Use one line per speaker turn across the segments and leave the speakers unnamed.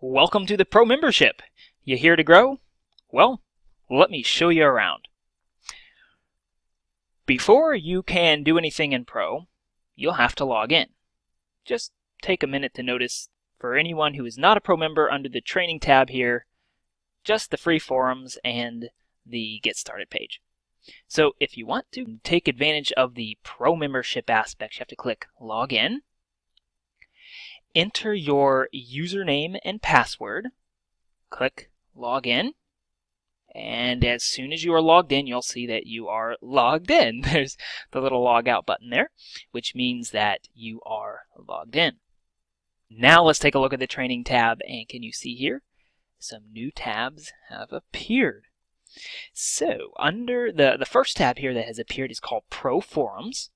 Welcome to the Pro membership. You here to grow? Well, let me show you around. Before you can do anything in Pro, you'll have to log in. Just take a minute to notice, for anyone who is not a Pro member, under the Training tab here, just the free forums and the Get Started page. So if you want to take advantage of the Pro membership aspects, you have to click Log In. Enter your username and password. Click Log In. And as soon as you are logged in, you'll see that you are logged in. There's the little log out button there, which means that you are logged in. Now let's take a look at the Training tab, and can you see here? Some new tabs have appeared. So under the first tab here that has appeared is called Pro Forums,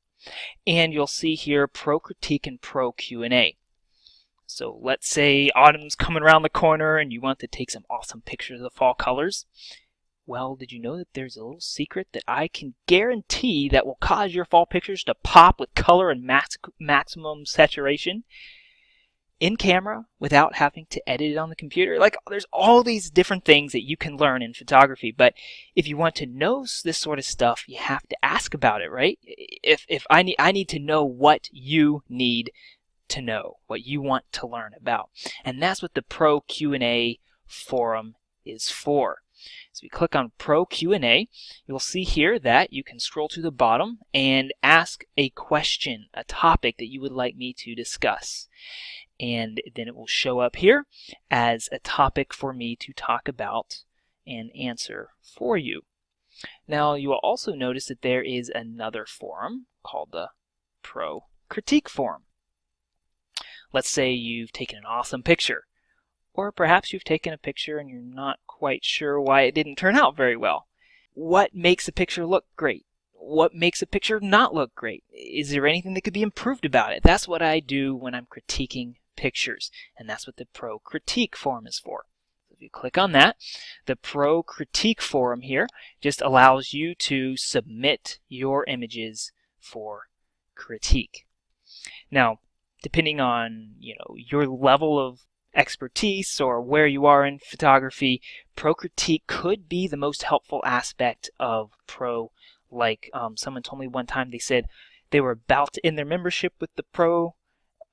and you'll see here Pro Critique and Pro Q&A. So let's say autumn's coming around the corner and you want to take some awesome pictures of the fall colors. Well, did you know that there's a little secret that I can guarantee that will cause your fall pictures to pop with color and maximum saturation in camera without having to edit it on the computer? Like, there's all these different things that you can learn in photography, but if you want to know this sort of stuff, you have to ask about it, right? If I need to know what you need to know, what you want to learn about. And that's what the Pro Q&A forum is for. So we click on Pro Q&A, you'll see here that you can scroll to the bottom and ask a question, a topic that you would like me to discuss. And then it will show up here as a topic for me to talk about and answer for you. Now you will also notice that there is another forum called the Pro Critique forum. Let's say you've taken an awesome picture, or perhaps you've taken a picture and you're not quite sure why it didn't turn out very well. What makes a picture look great? What makes a picture not look great? Is there anything that could be improved about it? That's what I do when I'm critiquing pictures, and that's what the Pro Critique forum is for. If you click on that, the Pro Critique forum here just allows you to submit your images for critique. Now, depending on your level of expertise or where you are in photography, Pro Critique could be the most helpful aspect of Pro. Like someone told me one time, they said they were about to end their membership with the Pro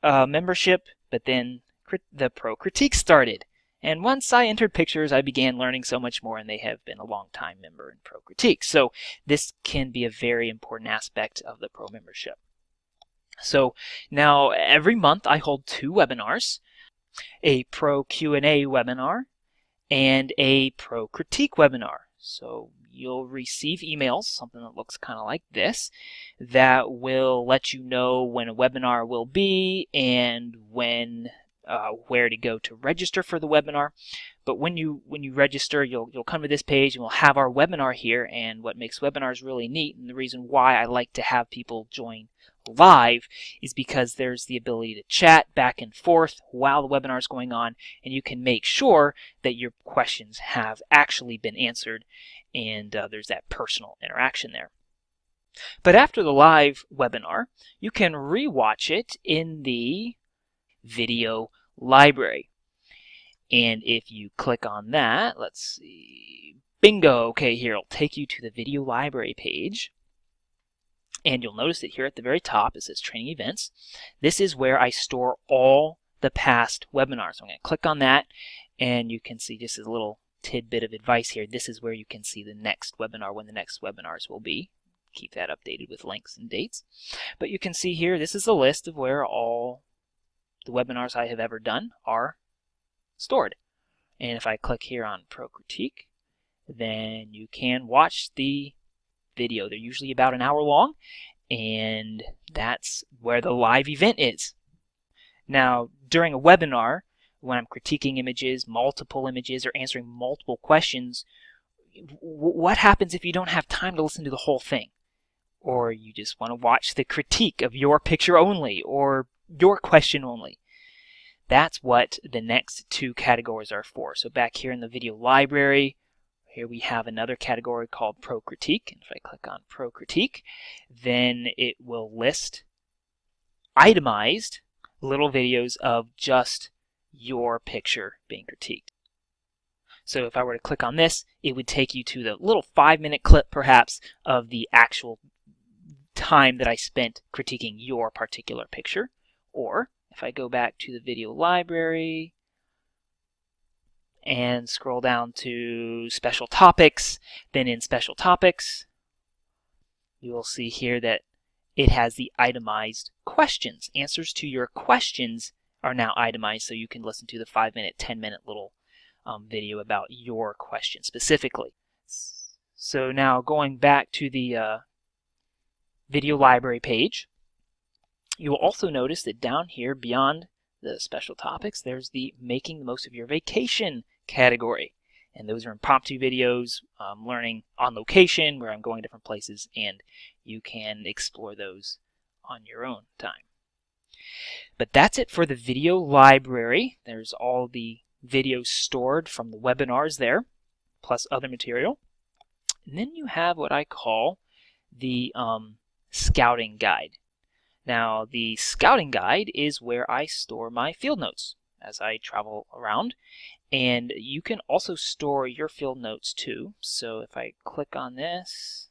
membership, but then the Pro Critique started. And once I entered pictures, I began learning so much more, and they have been a long-time member in Pro Critique. So this can be a very important aspect of the Pro membership. So now every month I hold 2 webinars, a Pro Q&A webinar and a Pro Critique webinar. So you'll receive emails, something that looks kind of like this, that will let you know when a webinar will be and when where to go to register for the webinar. But when you register, you'll come to this page and we'll have our webinar here. And what makes webinars really neat, and the reason why I like to have people join live, is because there's the ability to chat back and forth while the webinar is going on, and you can make sure that your questions have actually been answered, and there's that personal interaction there. But after the live webinar, you can rewatch it in the video library. And if you click on that, let's see, bingo, okay, here it'll take you to the video library page. And you'll notice that here at the very top it says Training Events. This is where I store all the past webinars. So I'm going to click on that, and you can see, just as a little tidbit of advice here, this is where you can see the next webinar, when the next webinars will be. Keep that updated with links and dates. But you can see here, this is a list of where all the webinars I have ever done are stored. And if I click here on Pro Critique, then you can watch the video. They're usually about an hour long, and that's where the live event is. Now, during a webinar, when I'm critiquing images, multiple images, or answering multiple questions, what happens if you don't have time to listen to the whole thing? Or you just want to watch the critique of your picture only, or your question only? That's what the next 2 categories are for. So back here in the video library, here we have another category called Pro Critique. And if I click on Pro Critique, then it will list itemized little videos of just your picture being critiqued. So if I were to click on this, it would take you to the little 5-minute clip perhaps of the actual time that I spent critiquing your particular picture. Or if I go back to the video library and scroll down to special topics, then in special topics, you will see here that it has the itemized questions. Answers to your questions are now itemized, so you can listen to the 5-minute, 10-minute little video about your question specifically. So now going back to the video library page, you will also notice that down here beyond the special topics, there's the making the most of your vacation category. And those are impromptu videos, learning on location, where I'm going different places, and you can explore those on your own time. But that's it for the video library. There's all the videos stored from the webinars there, plus other material. And then you have what I call the scouting guide. Now, the scouting guide is where I store my field notes as I travel around. And you can also store your field notes too. So if I click on this,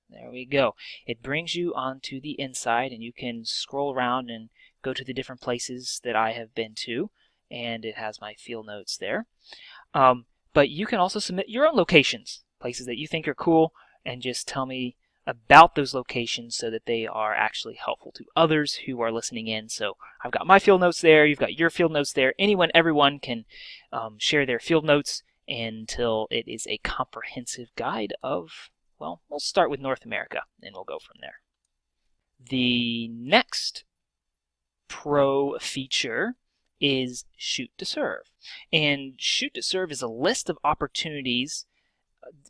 there we go. It brings you onto the inside, and you can scroll around and go to the different places that I have been to, and it has my field notes there. But you can also submit your own locations, places that you think are cool, and just tell me about those locations so that they are actually helpful to others who are listening in. So I've got my field notes there, you've got your field notes there. Everyone can share their field notes until it is a comprehensive guide of, well, we'll start with North America and we'll go from there. The next pro feature is Shoot to Serve. And Shoot to Serve is a list of opportunities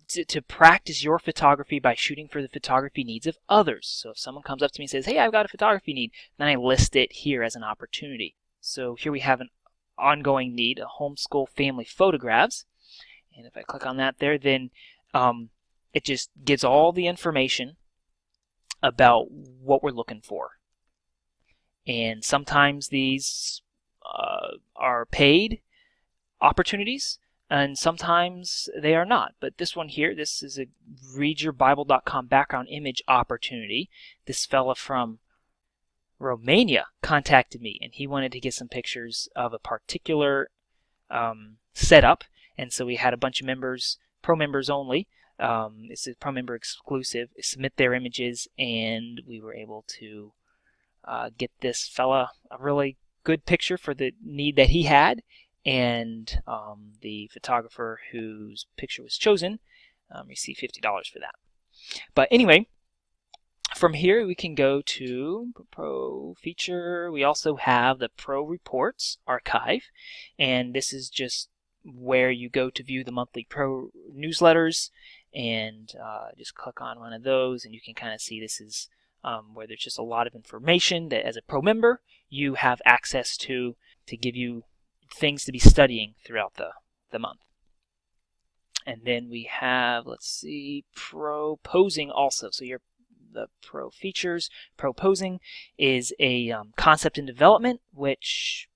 to practice your photography by shooting for the photography needs of others. So if someone comes up to me and says, hey, I've got a photography need, then I list it here as an opportunity. So here we have an ongoing need, a homeschool family photographs. And if I click on that there, then it just gives all the information about what we're looking for. And sometimes these are paid opportunities, and sometimes they are not. But this one here, this is a readyourbible.com background image opportunity. This fella from Romania contacted me, and he wanted to get some pictures of a particular setup. And so we had a bunch of members, pro members only. It's a pro member exclusive. Submit their images, and we were able to get this fella a really good picture for the need that he had. And the photographer whose picture was chosen received $50 for that. But anyway, from here we can go to Pro Feature. We also have the Pro Reports archive, and this is just where you go to view the monthly Pro newsletters, and just click on one of those, and you can kind of see this is where there's just a lot of information that as a Pro member you have access to give you things to be studying throughout the month. And then we have, let's see, Pro Posing also. So the Pro Features. Pro Posing is a concept in development, which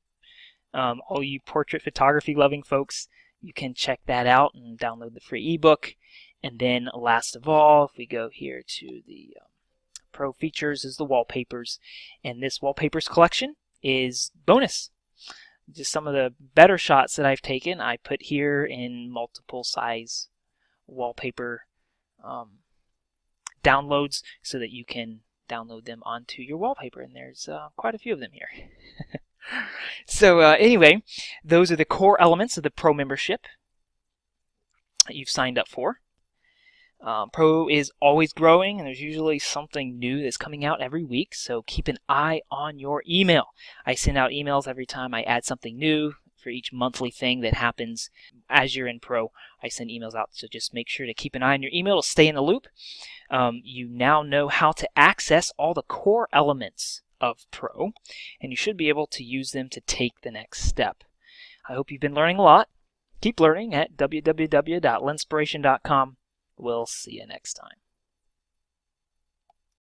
all you portrait photography loving folks, you can check that out and download the free ebook. And then last of all, if we go here to the Pro Features, is the wallpapers. And this wallpapers collection is bonus. Just some of the better shots that I've taken, I put here in multiple size wallpaper downloads so that you can download them onto your wallpaper. And there's quite a few of them here. So anyway, those are the core elements of the Pro membership that you've signed up for. Pro is always growing, and there's usually something new that's coming out every week, so keep an eye on your email. I send out emails every time I add something new for each monthly thing that happens. As you're in Pro, I send emails out, so just make sure to keep an eye on your email to stay in the loop. You now know how to access all the core elements of Pro, and you should be able to use them to take the next step. I hope you've been learning a lot. Keep learning at www.lenspiration.com. We'll see you next time.